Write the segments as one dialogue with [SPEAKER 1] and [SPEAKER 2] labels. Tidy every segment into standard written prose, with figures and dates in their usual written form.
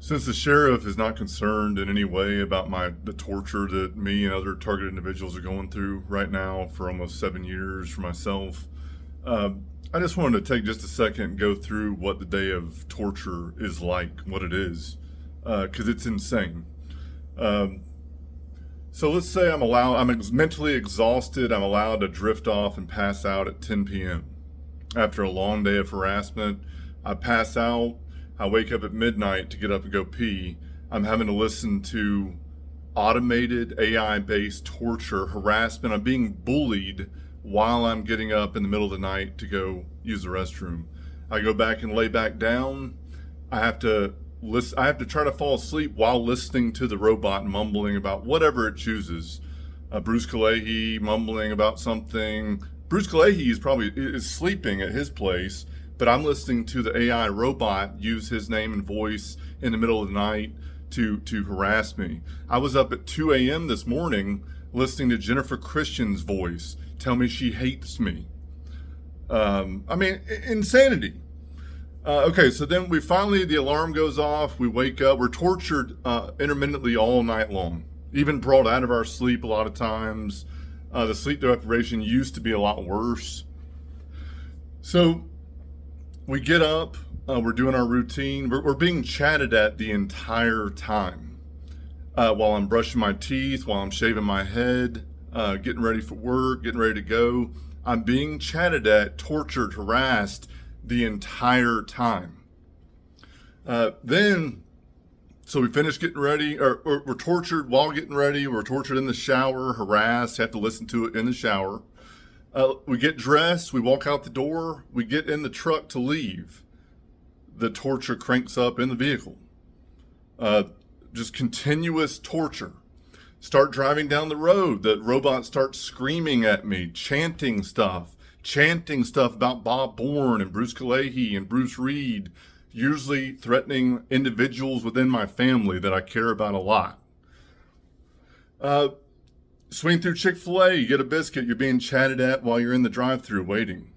[SPEAKER 1] Since the sheriff is not concerned in any way about the torture that me and other targeted individuals are going through right now for almost 7 years for myself, I just wanted to take just a second and go through what the day of torture is like, what it is, because it's insane. So let's say I'm mentally exhausted, I'm allowed to drift off and pass out at 10 p.m. After a long day of harassment, I pass out. I wake up at midnight to get up and go pee. I'm having to listen to automated AI-based torture, harassment. I'm being bullied while I'm getting up in the middle of the night to go use the restroom. I go back and lay back down. I have to try to fall asleep while listening to the robot mumbling about whatever it chooses. Bruce Kalehi mumbling about something. Bruce Kalehi is sleeping at his place, but I'm listening to the AI robot use his name and voice in the middle of the night to harass me. I was up at 2 a.m. this morning listening to Jennifer Christian's voice tell me she hates me. Insanity. Okay, so then the alarm goes off, we wake up, we're tortured intermittently all night long, even brought out of our sleep a lot of times. The sleep deprivation used to be a lot worse. So we get up, we're doing our routine, we're being chatted at the entire time. While I'm brushing my teeth, while I'm shaving my head, getting ready for work, getting ready to go, I'm being chatted at, tortured, harassed the entire time. So we finish getting ready, or we're tortured while getting ready, we're tortured in the shower, harassed, have to listen to it in the shower. We get dressed, we walk out the door, we get in the truck to leave. The torture cranks up in the vehicle. Just continuous torture. Start driving down the road, the robot starts screaming at me, chanting stuff about Bob Bourne and Bruce Kalehi and Bruce Reed, usually threatening individuals within my family that I care about a lot. Swing through Chick-fil-A, you get a biscuit, you're being chatted at while you're in the drive-thru waiting.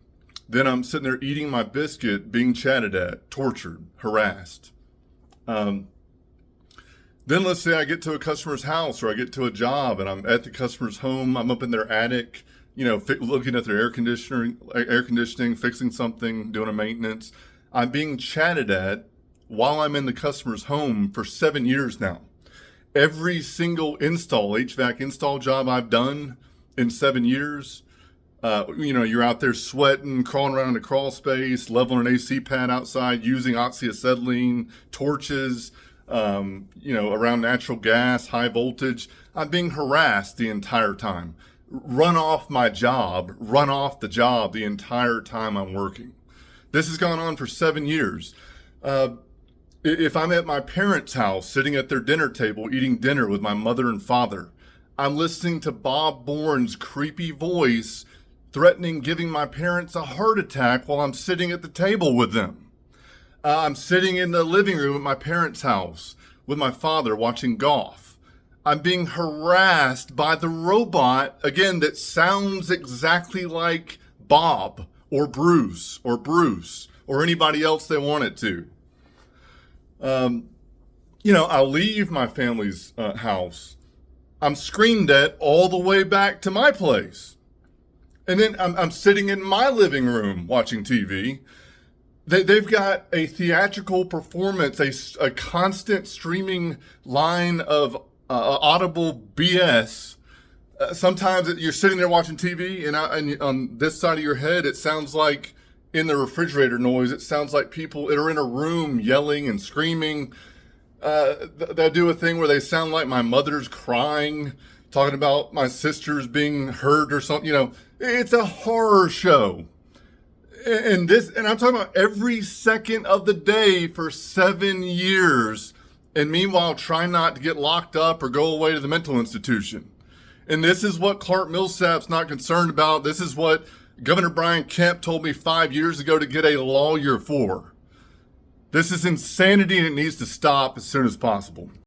[SPEAKER 1] Then I'm sitting there eating my biscuit, being chatted at, tortured, harassed. Then let's say I get to a customer's house or I get to a job and I'm at the customer's home, I'm up in their attic, looking at their air conditioning, fixing something, doing a maintenance. I'm being chatted at while I'm in the customer's home for 7 years now. Every single HVAC install job I've done in 7 years, you're out there sweating, crawling around in a crawl space, leveling an AC pad outside, using oxyacetylene, torches, around natural gas, high voltage. I'm being harassed the entire time. Run off the job the entire time I'm working. This has gone on for 7 years. If I'm at my parents' house, sitting at their dinner table, eating dinner with my mother and father, I'm listening to Bob Bourne's creepy voice threatening giving my parents a heart attack while I'm sitting at the table with them. I'm sitting in the living room at my parents' house with my father watching golf. I'm being harassed by the robot, again, that sounds exactly like Bob or Bruce or anybody else they want it to. I leave my family's house. I'm screamed at all the way back to my place. And then I'm sitting in my living room watching TV. They've got a theatrical performance, a constant streaming line of audible BS. Sometimes you're sitting there watching TV and on this side of your head, it sounds like in the refrigerator noise, it sounds like people that are in a room yelling and screaming. They'll do a thing where they sound like my mother's crying, talking about my sisters being hurt or something. It's a horror show. And I'm talking about every second of the day for 7 years. And meanwhile, try not to get locked up or go away to the mental institution. And this is what Clark Millsap's not concerned about. This is what Governor Brian Kemp told me 5 years ago to get a lawyer for. This is insanity and it needs to stop as soon as possible.